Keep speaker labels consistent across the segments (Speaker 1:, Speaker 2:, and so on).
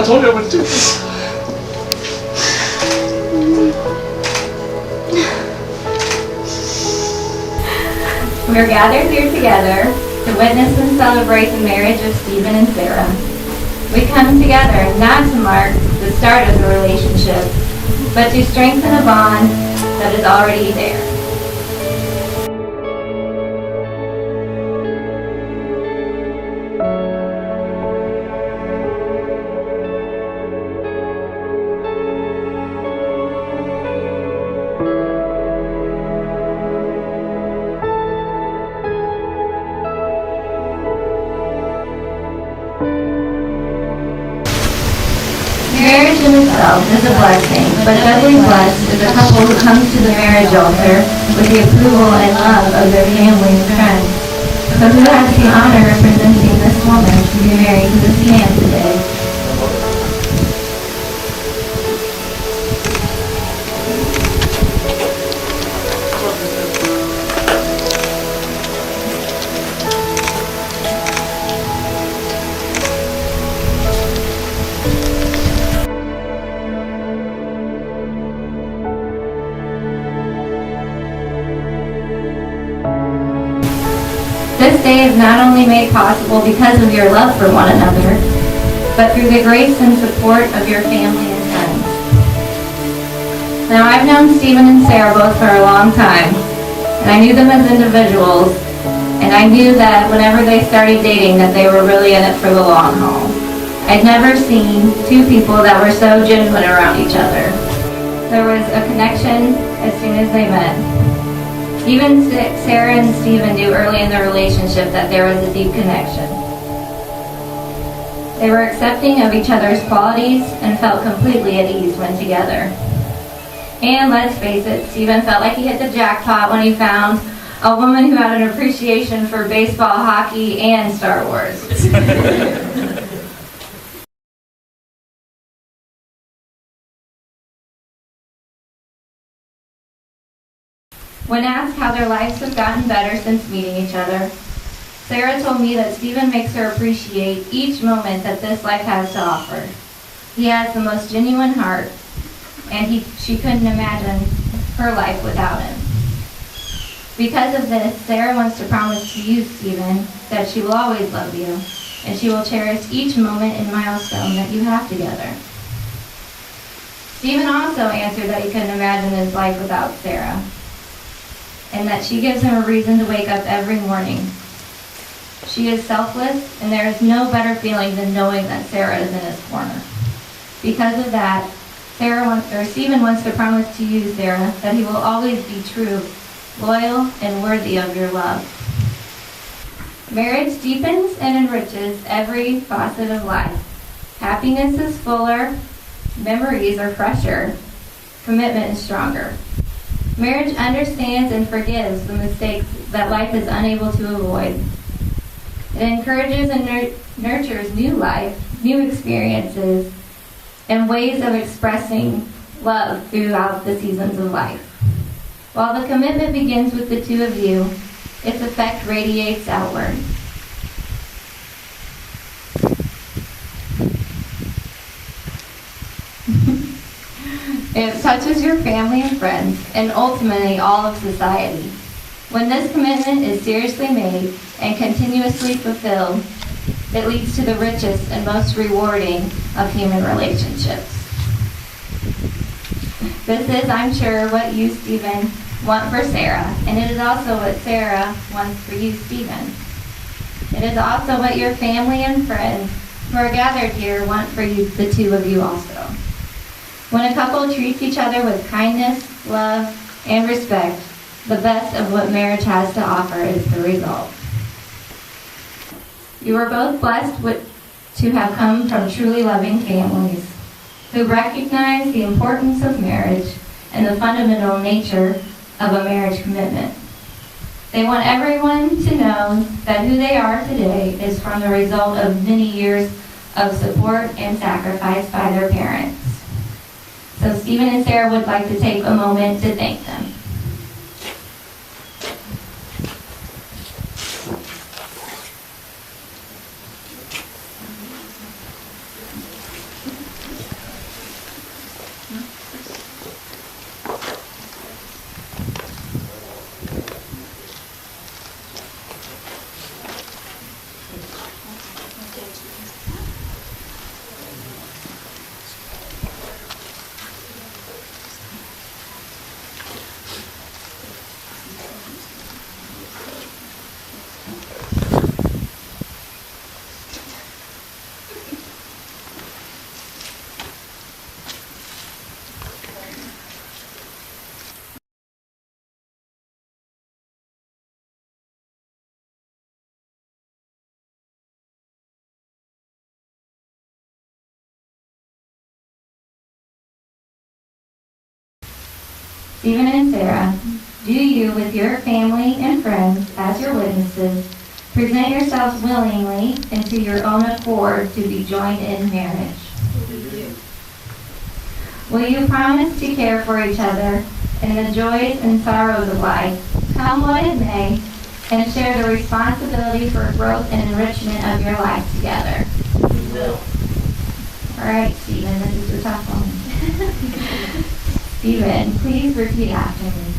Speaker 1: I told you I would do this.
Speaker 2: We're gathered here together to witness and celebrate the marriage of Stephen and Sara. We come together not to mark the start of the relationship, but to strengthen a bond that is already there. Marriage in itself is a blessing, but doubly blessed is a couple who comes to the marriage altar with the approval and love of their family and friends. So who has the honor of presenting this woman to be married to this man today? This day is not only made possible because of your love for one another, but through the grace and support of your family and friends. Now, I've known Stephen and Sara both for a long time, and I knew them as individuals, and I knew that whenever they started dating that they were really in it for the long haul. I'd never seen two people that were so genuine around each other. There was a connection as soon as they met. Even Sara and Stephen knew early in their relationship that there was a deep connection. They were accepting of each other's qualities and felt completely at ease when together. And let's face it, Stephen felt like he hit the jackpot when he found a woman who had an appreciation for baseball, hockey, and Star Wars. When asked how their lives have gotten better since meeting each other, Sara told me that Stephen makes her appreciate each moment that this life has to offer. He has the most genuine heart, and she couldn't imagine her life without him. Because of this, Sara wants to promise to you, Stephen, that she will always love you, and she will cherish each moment and milestone that you have together. Stephen also answered that he couldn't imagine his life without Sara, and that she gives him a reason to wake up every morning. She is selfless, and there is no better feeling than knowing that Sara is in his corner. Because of that, Stephen wants to promise to you, Sara, that he will always be true, loyal, and worthy of your love. Marriage deepens and enriches every facet of life. Happiness is fuller, memories are fresher, commitment is stronger. Marriage understands and forgives the mistakes that life is unable to avoid. It encourages and nurtures new life, new experiences, and ways of expressing love throughout the seasons of life. While the commitment begins with the two of you, its effect radiates outward. It touches your family and friends, and ultimately all of society. When this commitment is seriously made and continuously fulfilled, it leads to the richest and most rewarding of human relationships. This is, I'm sure, what you, Stephen, want for Sara, and it is also what Sara wants for you, Stephen. It is also what your family and friends who are gathered here want for you, the two of you also. When a couple treats each other with kindness, love, and respect, the best of what marriage has to offer is the result. You are both blessed to have come from truly loving families who recognize the importance of marriage and the fundamental nature of a marriage commitment. They want everyone to know that who they are today is from the result of many years of support and sacrifice by their parents. So Stephen and Sara would like to take a moment to thank them. Stephen and Sara, do you, with your family and friends as your witnesses, present yourselves willingly and to your own accord to be joined in marriage? Will you promise to care for each other in the joys and sorrows of life, come what it may, and share the responsibility for growth and enrichment of your life together?
Speaker 1: We will.
Speaker 2: All right, Stephen, this is the tough one. Stephen, please repeat after me.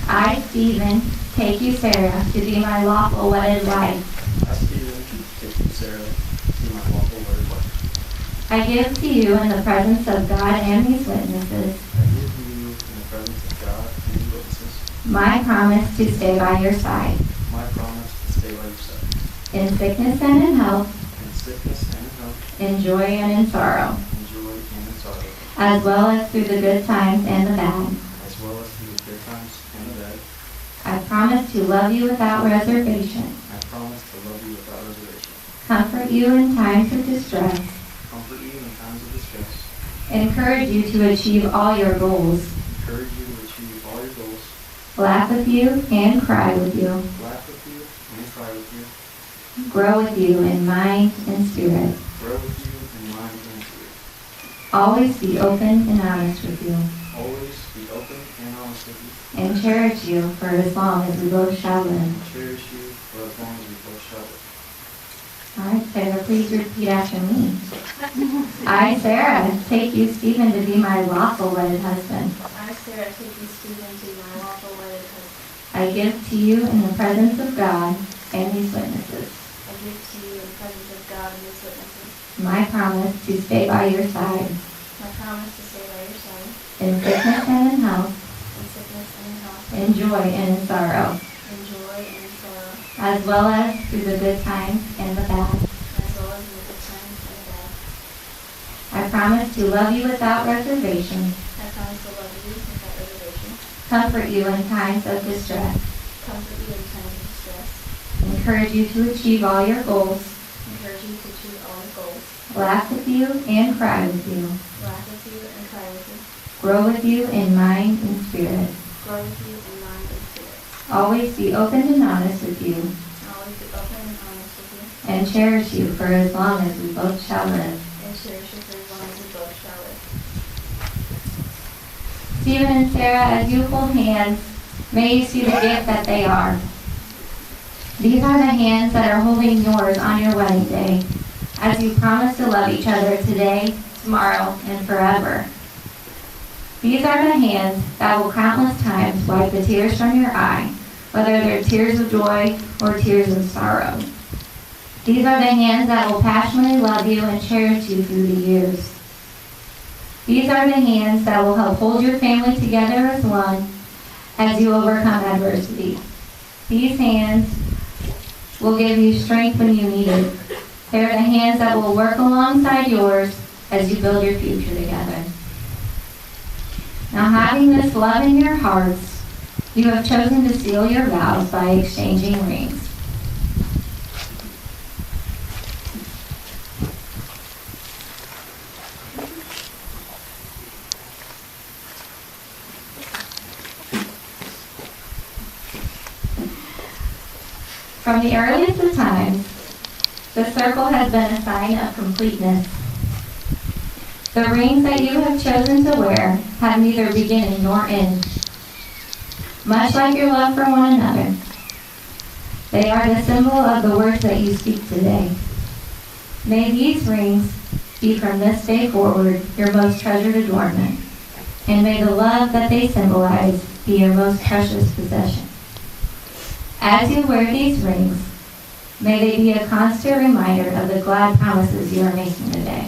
Speaker 2: I, Stephen, take you, Sara, to be my lawful wedded wife.
Speaker 1: I, Steven, take you, Sara, to be my lawful wedded wife.
Speaker 2: I give to you in the presence of God and these witnesses
Speaker 1: I give to you in the presence of God and these witnesses
Speaker 2: my promise to stay by your side
Speaker 1: my promise to stay by your side
Speaker 2: in sickness and in health,
Speaker 1: in sickness and in health,
Speaker 2: in joy and in sorrow,
Speaker 1: in joy and in sorrow,
Speaker 2: as well as through the good times and the bad.
Speaker 1: as well as through the good times and the bad.
Speaker 2: I promise to love you without reservation,
Speaker 1: I promise to love you without reservation,
Speaker 2: comfort you in times of distress,
Speaker 1: comfort you in times of distress,
Speaker 2: encourage you to achieve all your goals,
Speaker 1: encourage you to achieve all your goals,
Speaker 2: laugh with you and cry with you,
Speaker 1: laugh with you and cry with you,
Speaker 2: grow with you in mind and spirit,
Speaker 1: grow with you in mind and spirit,
Speaker 2: always be open and honest with you,
Speaker 1: always be open and honest with you,
Speaker 2: and cherish you for as long as we both shall live.
Speaker 1: and cherish you for as long as we both shall live.
Speaker 2: All right, Sara, please repeat after me. I, Sara, take you, Stephen, to be my lawful wedded husband.
Speaker 3: I, Sara, take you, Stephen, to be my lawful wedded husband.
Speaker 2: I give to you in the presence of God and these witnesses
Speaker 3: I give to you in the presence of God and these witnesses
Speaker 2: my promise to stay by your side
Speaker 3: my promise to stay by your side
Speaker 2: in sickness and in health,
Speaker 3: in sickness and in health,
Speaker 2: in joy and in sorrow,
Speaker 3: in joy and in sorrow,
Speaker 2: as well as through the good times and the bad.
Speaker 3: as well as in the good times and the bad.
Speaker 2: I promise to love you without reservation,
Speaker 3: I promise to love you without reservation,
Speaker 2: comfort you in times of distress,
Speaker 3: comfort you in times of distress,
Speaker 2: encourage you to achieve all your goals,
Speaker 3: encourage you to achieve all your goals,
Speaker 2: laugh with you and cry with you,
Speaker 3: laugh with you and cry with you,
Speaker 2: grow with you in mind and spirit,
Speaker 3: grow with you in mind and spirit,
Speaker 2: always be open and honest with you,
Speaker 3: always be open and honest with you,
Speaker 2: and cherish you for as long as we both shall live.
Speaker 3: and cherish you for as long as we both shall live.
Speaker 2: Stephen and Sara, as you hold hands, may you see the gift that they are. These are the hands that are holding yours on your wedding day, as you promise to love each other today, tomorrow, and forever. These are the hands that will countless times wipe the tears from your eye, whether they're tears of joy or tears of sorrow. These are the hands that will passionately love you and cherish you through the years. These are the hands that will help hold your family together as one as you overcome adversity. These hands will give you strength when you need it. They're the hands that will work alongside yours as you build your future together. Now, having this love in your hearts, you have chosen to seal your vows by exchanging rings. From the earliest of times, the circle has been a sign of completeness. The rings that you have chosen to wear have neither beginning nor end. Much like your love for one another, they are the symbol of the words that you speak today. May these rings be from this day forward your most treasured adornment, and may the love that they symbolize be your most precious possession. As you wear these rings, may they be a constant reminder of the glad promises you are making today.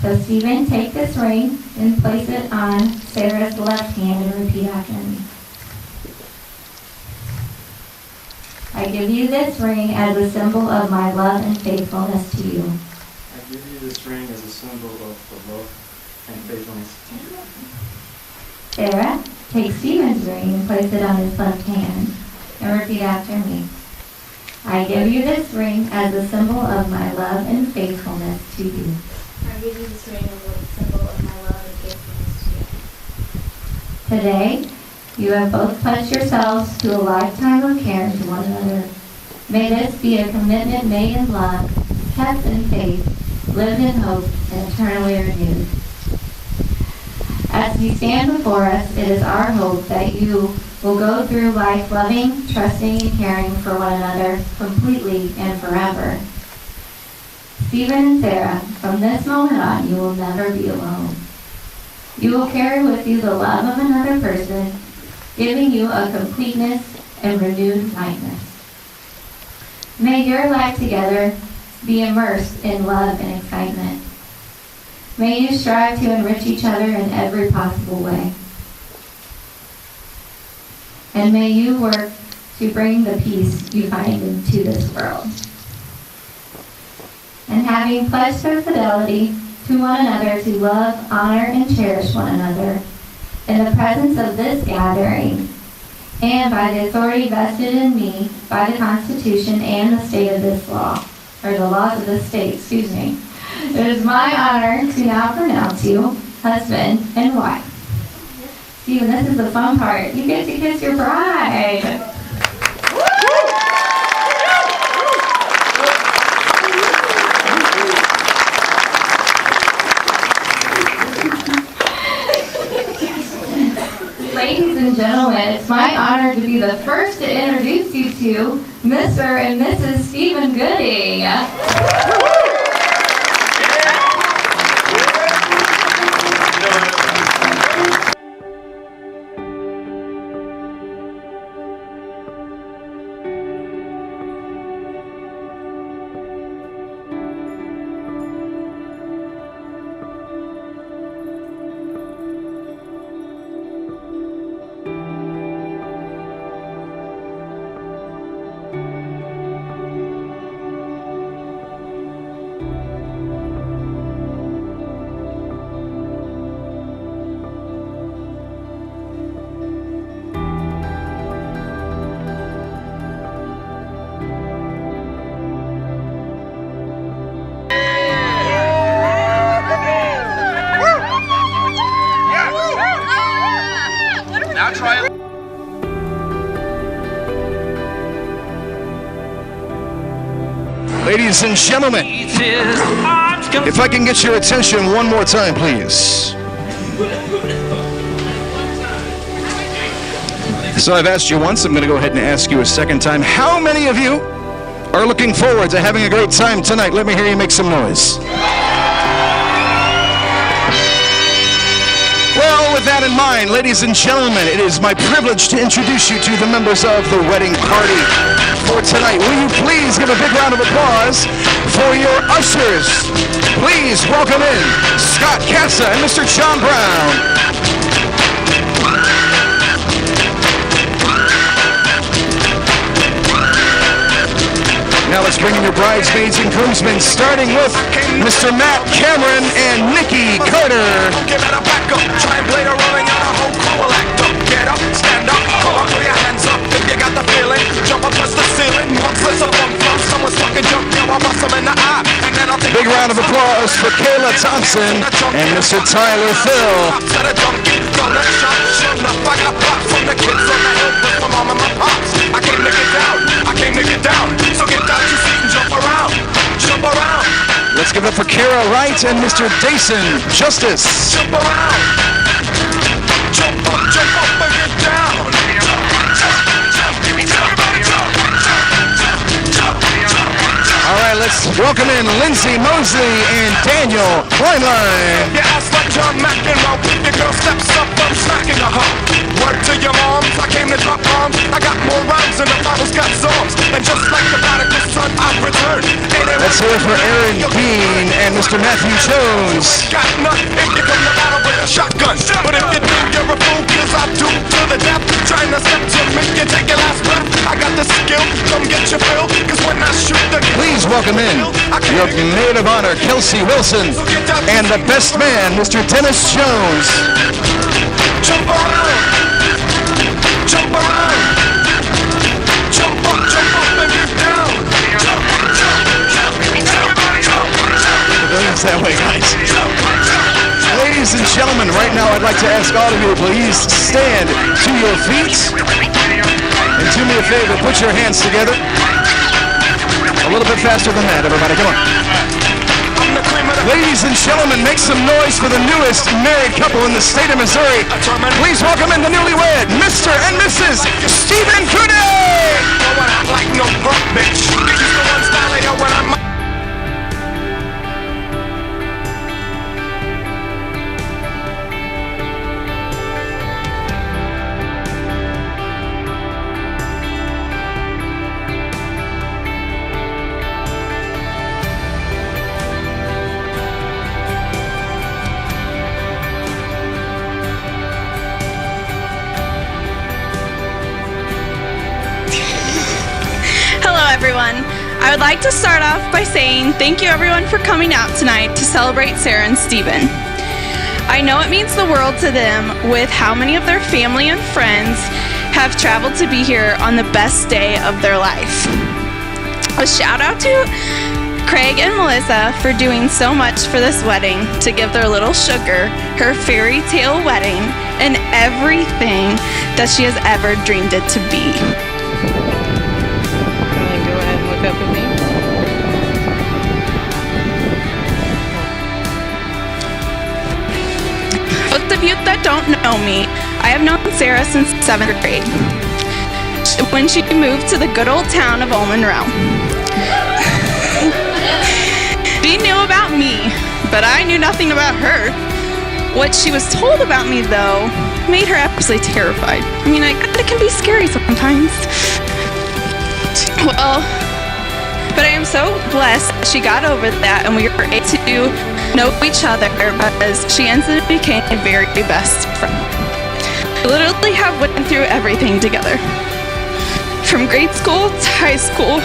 Speaker 2: So Stephen, take this ring and place it on Sara's left hand and repeat after me. I give you this ring as a symbol of my love and faithfulness to you.
Speaker 1: I give you this ring as a symbol of the love and faithfulness to you.
Speaker 2: Sara, take Stephen's ring and place it on his left hand and repeat after me. I give you this ring as a symbol of my love and faithfulness to you.
Speaker 3: I give you this ring as a symbol of my love and faithfulness to you.
Speaker 2: Today, you have both pledged yourselves to a lifetime of care to one another. May this be a commitment made in love, kept in faith, lived in hope, and eternally renewed. As you stand before us, it is our hope that you will go through life loving, trusting, and caring for one another completely and forever. Stephen and Sara, from this moment on, you will never be alone. You will carry with you the love of another person, giving you a completeness and renewed lightness. May your life together be immersed in love and excitement. May you strive to enrich each other in every possible way. And may you work to bring the peace you find into this world. And having pledged their fidelity to one another to love, honor, and cherish one another, in the presence of this gathering, and by the authority vested in me by the Constitution and the state of this law, or the laws of this state, excuse me, it is my honor to now pronounce you husband and wife. Stephen, this is the fun part. You get to kiss your bride. Ladies and gentlemen, it's my honor to be the first to introduce you to Mr. and Mrs. Stephen Gooding.
Speaker 4: Ladies and gentlemen, if I can get your attention one more time, please. So I've asked you once, I'm going to go ahead and ask you a second time. How many of you are looking forward to having a great time tonight? Let me hear you make some noise. Well, with that in mind, ladies and gentlemen, it is my privilege to introduce you to the members of the wedding party for tonight. Will you please give a big round of applause for your ushers? Please welcome in Scott Casa and Mr. John Brown. Now let's bring in your bridesmaids and groomsmen, starting with Mr. Matt Cameron and Nikki Carter. Give it a back up, try and play the rolling on a whole cool act up. Get up, stand up, come on, throw your hands up if you got the feeling. Jump up, touch the ceiling, once let's up on floor. Someone's fucking jump, now I'll bust them in the eye. And then I'll take big round of applause for Kayla Thompson and Mr. Tyler Phil. I got props from the kids on the hill, with my mom and my pops. I came to get down, I came to get down. So get down your seat and jump around, jump around. Let's give it for Kara Wright and Mr. Dason Justice. Jump around, jump up and get down. All right, let's welcome in Lindsay Mosley and Daniel Kleinlein. Yeah, ass like John McEnroe. Your girl steps up, I'm smacking a hoe. Word to your moms, I came to drop bombs. I got more rhymes than the Bible's got songs. And just like the prodigal son, I've returned. Let's hear it for Aaron Bean and Mr. Matthew Jones. Got nothing if you come to battle with a shotgun. But if you do, you're a fool, cause I'm doomed to the death. Trying to step to me, you take your last breath. I got the skill, come get your fill. Cause when I shoot the please welcome in your maid of honor, Kelsey Wilson, and the best man, Mr. Dennis Jones. Jump around, jump around, jump up and get down. Jump, everybody jump. That way, guys. Ladies and gentlemen, right now I'd like to ask all of you to please stand to your feet. And do me a favor, put your hands together. A little bit faster than that, everybody, come on. Ladies and gentlemen, make some noise for the newest married couple in the state of Missouri. Please welcome in the newlywed, Mr. and Mrs. Steven Kuday!
Speaker 5: Everyone. I would like to start off by saying thank you everyone for coming out tonight to celebrate Sara and Steven. I know it means the world to them with how many of their family and friends have traveled to be here on the best day of their life. A shout out to Craig and Melissa for doing so much for this wedding to give their little sugar her fairy tale wedding and everything that she has ever dreamed it to be.
Speaker 6: Up with me.
Speaker 5: Those of you that don't know me, I have known Sara since 7th grade, when she moved to the good old town of Ulm Monroe. She knew about me, but I knew nothing about her. What she was told about me, though, made her absolutely terrified. I mean, it can be scary sometimes. Well, but I am so blessed she got over that and we were able to know each other because she instantly became a very best friend. We literally have went through everything together. From grade school to high school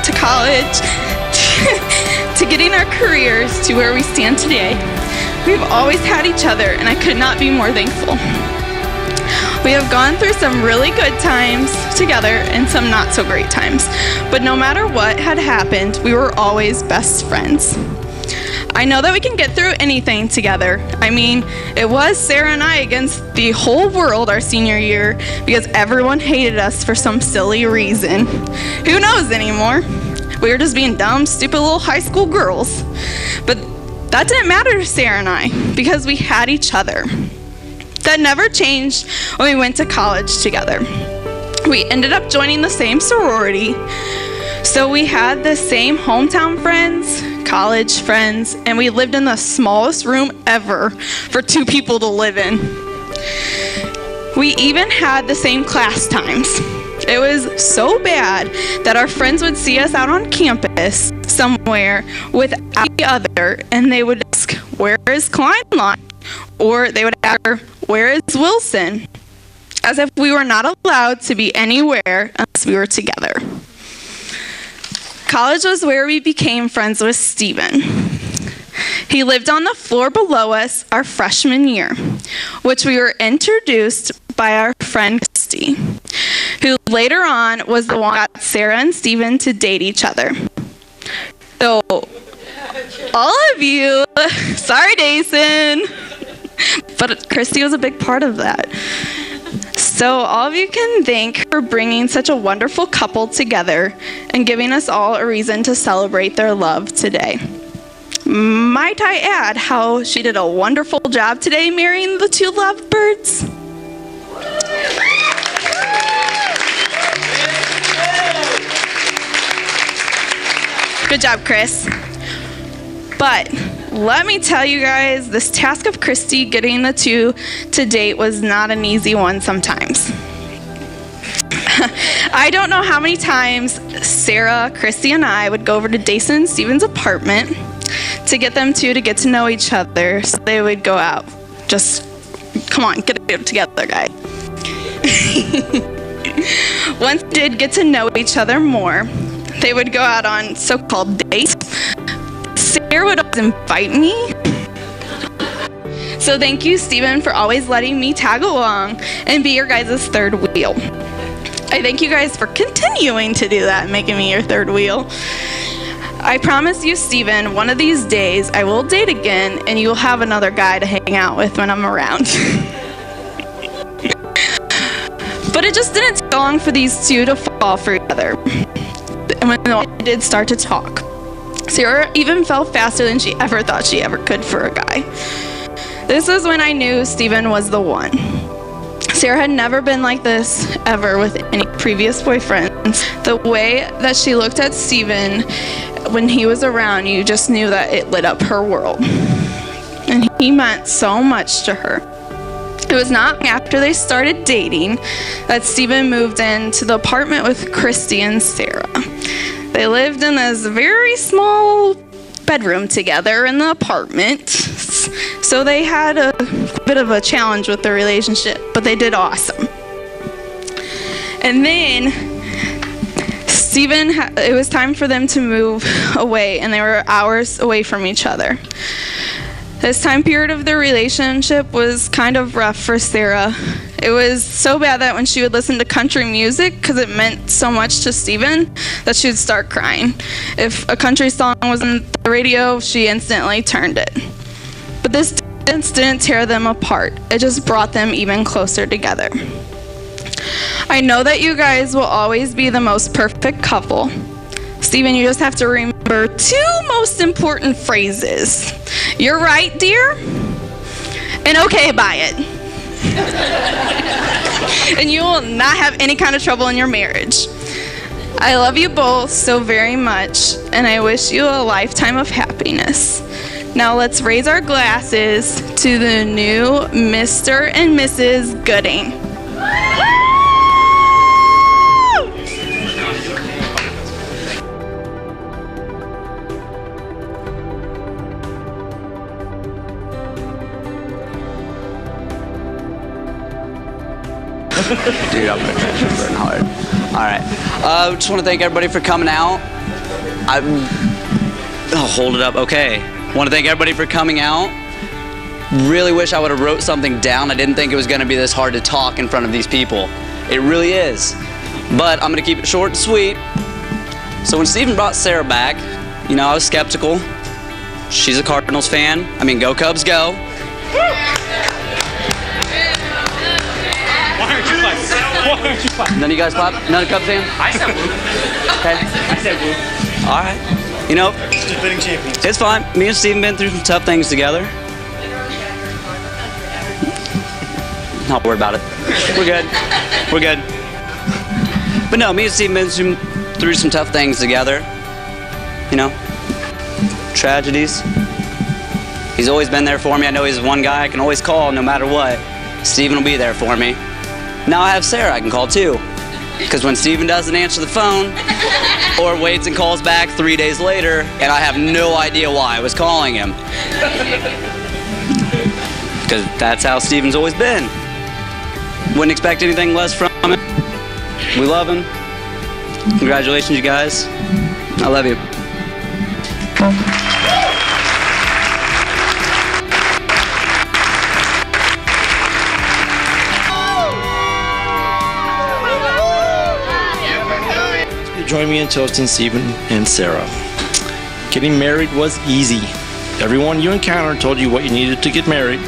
Speaker 5: to college to getting our careers to where we stand today. We've always had each other and I could not be more thankful. We have gone through some really good times together and some not so great times. But no matter what had happened, we were always best friends. I know that we can get through anything together. I mean, it was Sara and I against the whole world our senior year because everyone hated us for some silly reason. Who knows anymore? We were just being dumb, stupid little high school girls. But that didn't matter to Sara and I because we had each other. That never changed when we went to college together. We ended up joining the same sorority, so we had the same hometown friends, college friends, and we lived in the smallest room ever for 2 people to live in. We even had the same class times. It was so bad that our friends would see us out on campus somewhere without each other, and they would ask, "Where is Kleinlein?" Or they would ask her, "Where is Wilson?" As if we were not allowed to be anywhere unless we were together. College was where we became friends with Steven. He lived on the floor below us our freshman year, which we were introduced by our friend Christy, who later on was the one who got Sara and Steven to date each other. So, all of you, sorry Jason, but Christy was a big part of that. So all of you can thank her for bringing such a wonderful couple together and giving us all a reason to celebrate their love today. Might I add how she did a wonderful job today marrying the 2 lovebirds? Good job, Chris. But let me tell you guys, this task of Christy getting the 2 to date was not an easy one sometimes. I don't know how many times Sara, Christy, and I would go over to Jason and Steven's apartment to get them 2 to get to know each other so they would go out. Just, come on, get it together, guys. Once they did get to know each other more, they would go out on so-called dates. Sara would always invite me. So thank you, Steven, for always letting me tag along and be your guys' third wheel. I thank you guys for continuing to do that, making me your third wheel. I promise you, Steven, one of these days I will date again and you will have another guy to hang out with when I'm around. But it just didn't take long for these two to fall for each other. And when they did start to talk, Sara even fell faster than she ever thought she ever could for a guy. This was when I knew Steven was the one. Sara had never been like this ever with any previous boyfriends. The way that she looked at Steven when he was around, you just knew that it lit up her world. And he meant so much to her. It was not after they started dating that Steven moved into the apartment with Christy and Sara. They lived in this very small bedroom together in the apartment. So they had a bit of a challenge with their relationship, but they did awesome. And then it was time for them to move away, and they were hours away from each other. This time period of their relationship was kind of rough for Sara. It was so bad that when she would listen to country music, because it meant so much to Steven, that she would start crying. If a country song was on the radio, she instantly turned it. But this didn't tear them apart. It just brought them even closer together. I know that you guys will always be the most perfect couple. Steven, you just have to remember two most important phrases. You're right, dear, and okay by it. And you will not have any kind of trouble in your marriage. I love you both so very much, and I wish you a lifetime of happiness. Now let's raise our glasses to the new Mr. and Mrs. Gooding.
Speaker 7: Dude, I'm gonna burn hard. Alright. Just want to thank everybody for coming out. Hold it up. Okay. Want to thank everybody for coming out. Really wish I would have wrote something down. I didn't think it was going to be this hard to talk in front of these people. It really is. But I'm going to keep it short and sweet. So when Steven brought Sara back, you know, I was skeptical. She's a Cardinals fan. I mean, go Cubs, go. None of you guys clap? None of Cubs fans?
Speaker 8: I said woo.
Speaker 7: Okay.
Speaker 8: I said woo.
Speaker 7: All right. You know,
Speaker 8: Defending champions.
Speaker 7: it's fine. Me and Steven been through some tough things together. Not worried about it. We're good. We're good. But no, me and Steven been through some tough things together. You know, tragedies. He's always been there for me. I know he's one guy I can always call no matter what. Steven will be there for me. Now I have Sara I can call too. Because when Steven doesn't answer the phone, or waits and calls back 3 days later, and I have no idea why I was calling him. Because that's how Steven's always been. Wouldn't expect anything less from him. We love him. Congratulations, you guys. I love you.
Speaker 9: Join me in toasting Steven and Sara. Getting married was easy. Everyone you encountered told you what you needed to get married.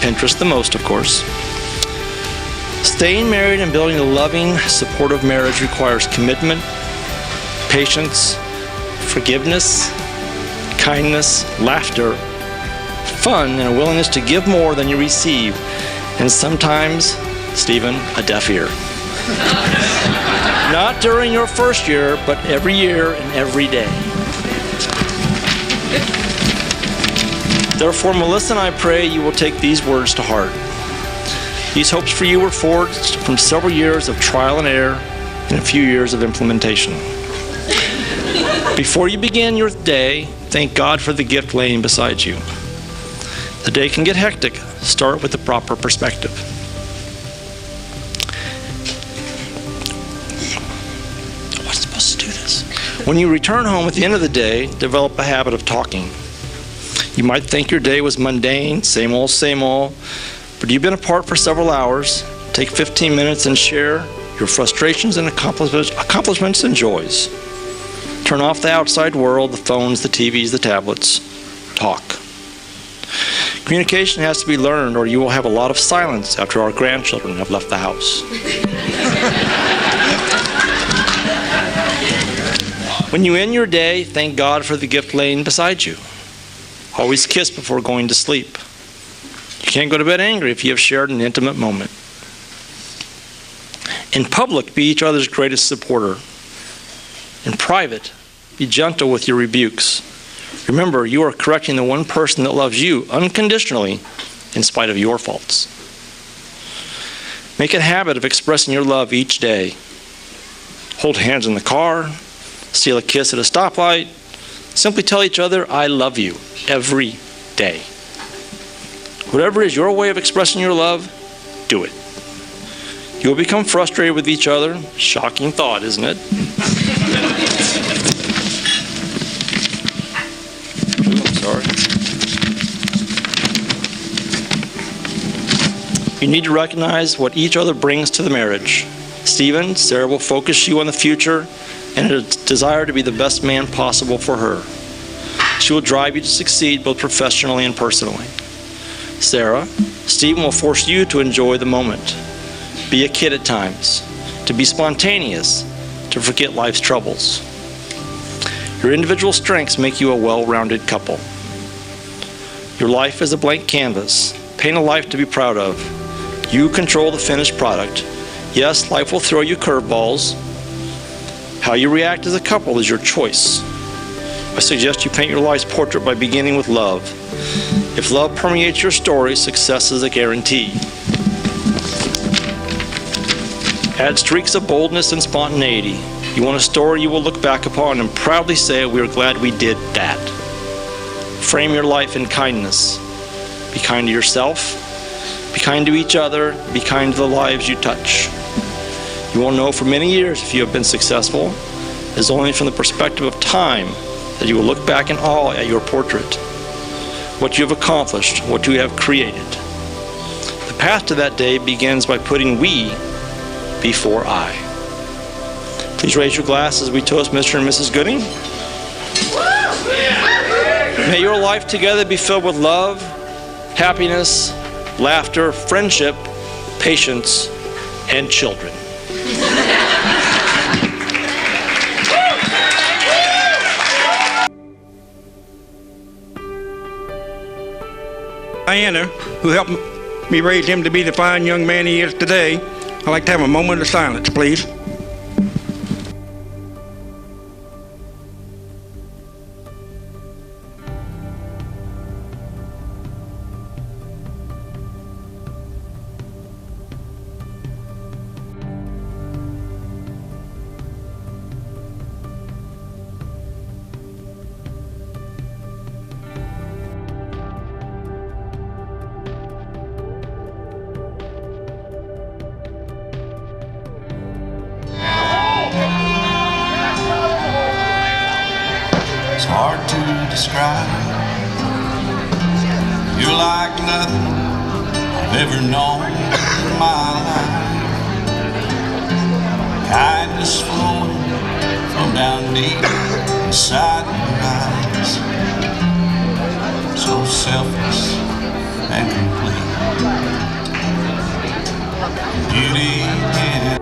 Speaker 9: Pinterest the most, of course. Staying married and building a loving, supportive marriage requires commitment, patience, forgiveness, kindness, laughter, fun, and a willingness to give more than you receive. And sometimes, Steven, a deaf ear. Not during your first year, but every year and every day. Therefore, Melissa and I pray you will take these words to heart. These hopes for you were forged from several years of trial and error and a few years of implementation. Before you begin your day, thank God for the gift laying beside you. The day can get hectic. Start with the proper perspective. When you return home at the end of the day, develop a habit of talking. You might think your day was mundane, same old, but you've been apart for several hours. Take 15 minutes and share your frustrations and accomplishments and joys. Turn off the outside world, the phones, the TVs, the tablets. Talk. Communication has to be learned, or you will have a lot of silence after our grandchildren have left the house. When you end your day, thank God for the gift laying beside you. Always kiss before going to sleep. You can't go to bed angry if you have shared an intimate moment. In public, be each other's greatest supporter. In private, be gentle with your rebukes. Remember, you are correcting the one person that loves you unconditionally in spite of your faults. Make a habit of expressing your love each day. Hold hands in the car, steal a kiss at a stoplight. Simply tell each other, I love you, every day. Whatever is your way of expressing your love, do it. You will become frustrated with each other. Shocking thought, isn't it? Sorry. You need to recognize what each other brings to the marriage. Steven, Sarah will focus you on the future and a desire to be the best man possible for her. She will drive you to succeed both professionally and personally. Sarah, Steven will force you to enjoy the moment, be a kid at times, to be spontaneous, to forget life's troubles. Your individual strengths make you a well-rounded couple. Your life is a blank canvas. Paint a life to be proud of. You control the finished product. Yes, life will throw you curveballs. How you react as a couple is your choice. I suggest you paint your life's portrait by beginning with love. If love permeates your story, success is a guarantee. Add streaks of boldness and spontaneity. You want a story you will look back upon and proudly say, we are glad we did that. Frame your life in kindness. Be kind to yourself. Be kind to each other. Be kind to the lives you touch. You will know for many years if you have been successful. It is only from the perspective of time that you will look back in awe at your portrait. What you have accomplished, what you have created. The path to that day begins by putting we before I. Please raise your glass as we toast Mr. and Mrs. Gooding. May your life together be filled with love, happiness, laughter, friendship, patience, and children.
Speaker 8: Diana, who helped me raise him to be the fine young man he is today, I'd like to have a moment of silence, please.
Speaker 10: It's hard to describe. You're like nothing I've ever known in my life. Kindness flowing from down deep inside your eyes. So selfless and complete. Beauty in it.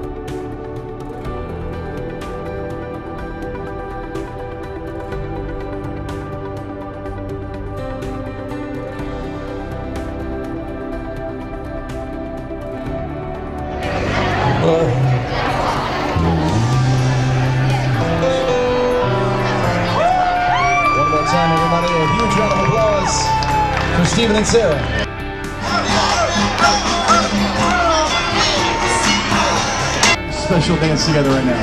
Speaker 11: One more time, everybody. A huge round of applause for Steven and Sarah. Special dance together right now.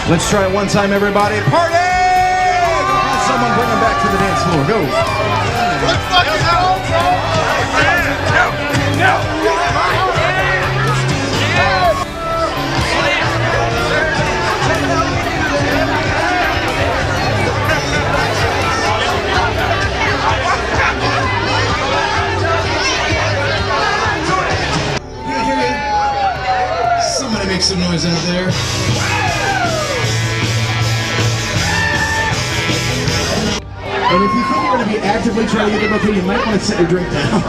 Speaker 11: Let's try it one time, everybody. Party! Go, someone bring them back to the dance floor. Go. Can't hear you. Somebody make some noise out there. And if you think you're going to be actively trying to get the bouquet, you might want to set your drink down.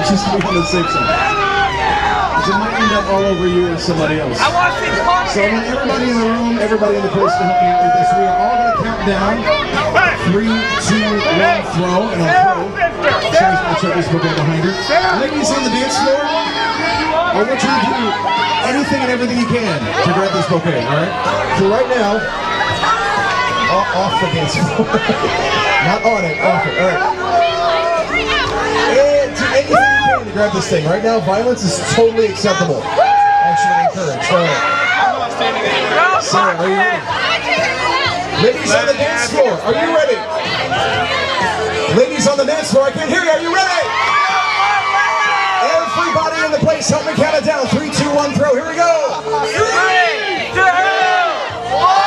Speaker 11: Just to be on the safe side. Because it might end up all over you or somebody else. So I want everybody in the room, everybody in the place to help me out with this. We are all going to count down. 3, 2, 1, throw. And I'll throw. Sarah's going to chuck this bouquet behind her. Ladies on the dance floor, I want you to do anything and everything you can to grab this bouquet, alright? So right now, off the dance floor. Not on it, off it. Alright. And do anything you can to grab this thing. Right now, violence is totally acceptable. Actually encouraged. Alright. Sarah, are you ready? Ladies on the dance floor, are you ready? Ladies on the dance floor, I can't hear you. Are you ready? Everybody in the place, help me count it down. 3, 2, 1, throw. Here we go. 3, 2, 1,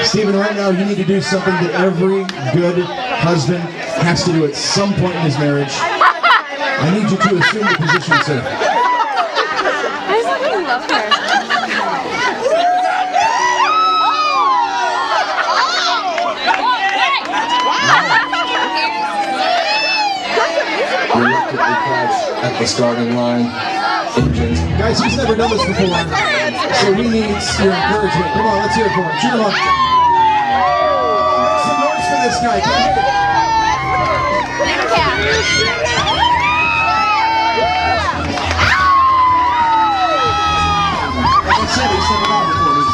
Speaker 11: Steven, right now you need to do something that every good husband has to do at some point in his marriage. I need you to assume the position, sir.
Speaker 3: I fucking love her.
Speaker 11: Reluctantly crouch at the starting line. Guys, he's never done this before, so he needs your encouragement. Come on, let's hear it for him. Cheer him up. Make some noise for this guy. Come on. Like I said, he's never done it before.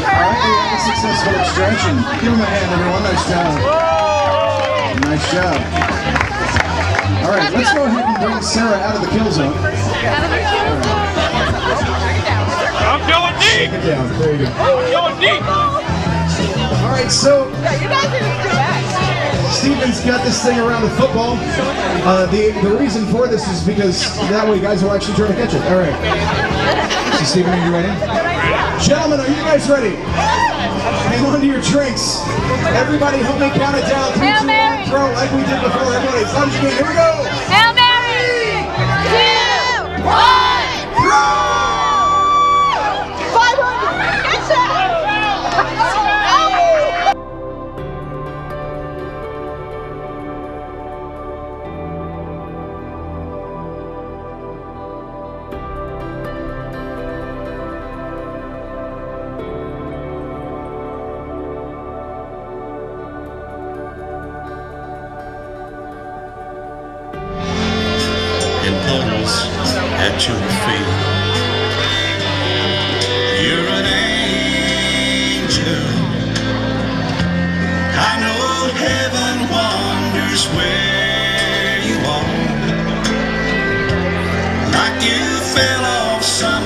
Speaker 11: Alright, we have a successful extraction. Give him a hand, everyone. Nice job. Nice job. Alright, let's go ahead and bring Sarah out of the kill zone.
Speaker 4: I'm going deep.
Speaker 11: Take it down. There you go.
Speaker 4: I'm going deep.
Speaker 11: Alright, so Steven's got this thing around the football. The reason for this is because that way guys will actually try to catch it. Alright. So Steven, are you ready? Gentlemen, are you guys ready? Hang on to your drinks. Everybody help me count it down. 3, 2, 1, throw like we did before. Everybody, it's lunch game. Here we go.
Speaker 3: Hail Mary! 2, 1, throw! 500! Catch that!
Speaker 10: In puddles at your feet. You're an angel. I know heaven wonders where you are. Like you fell off some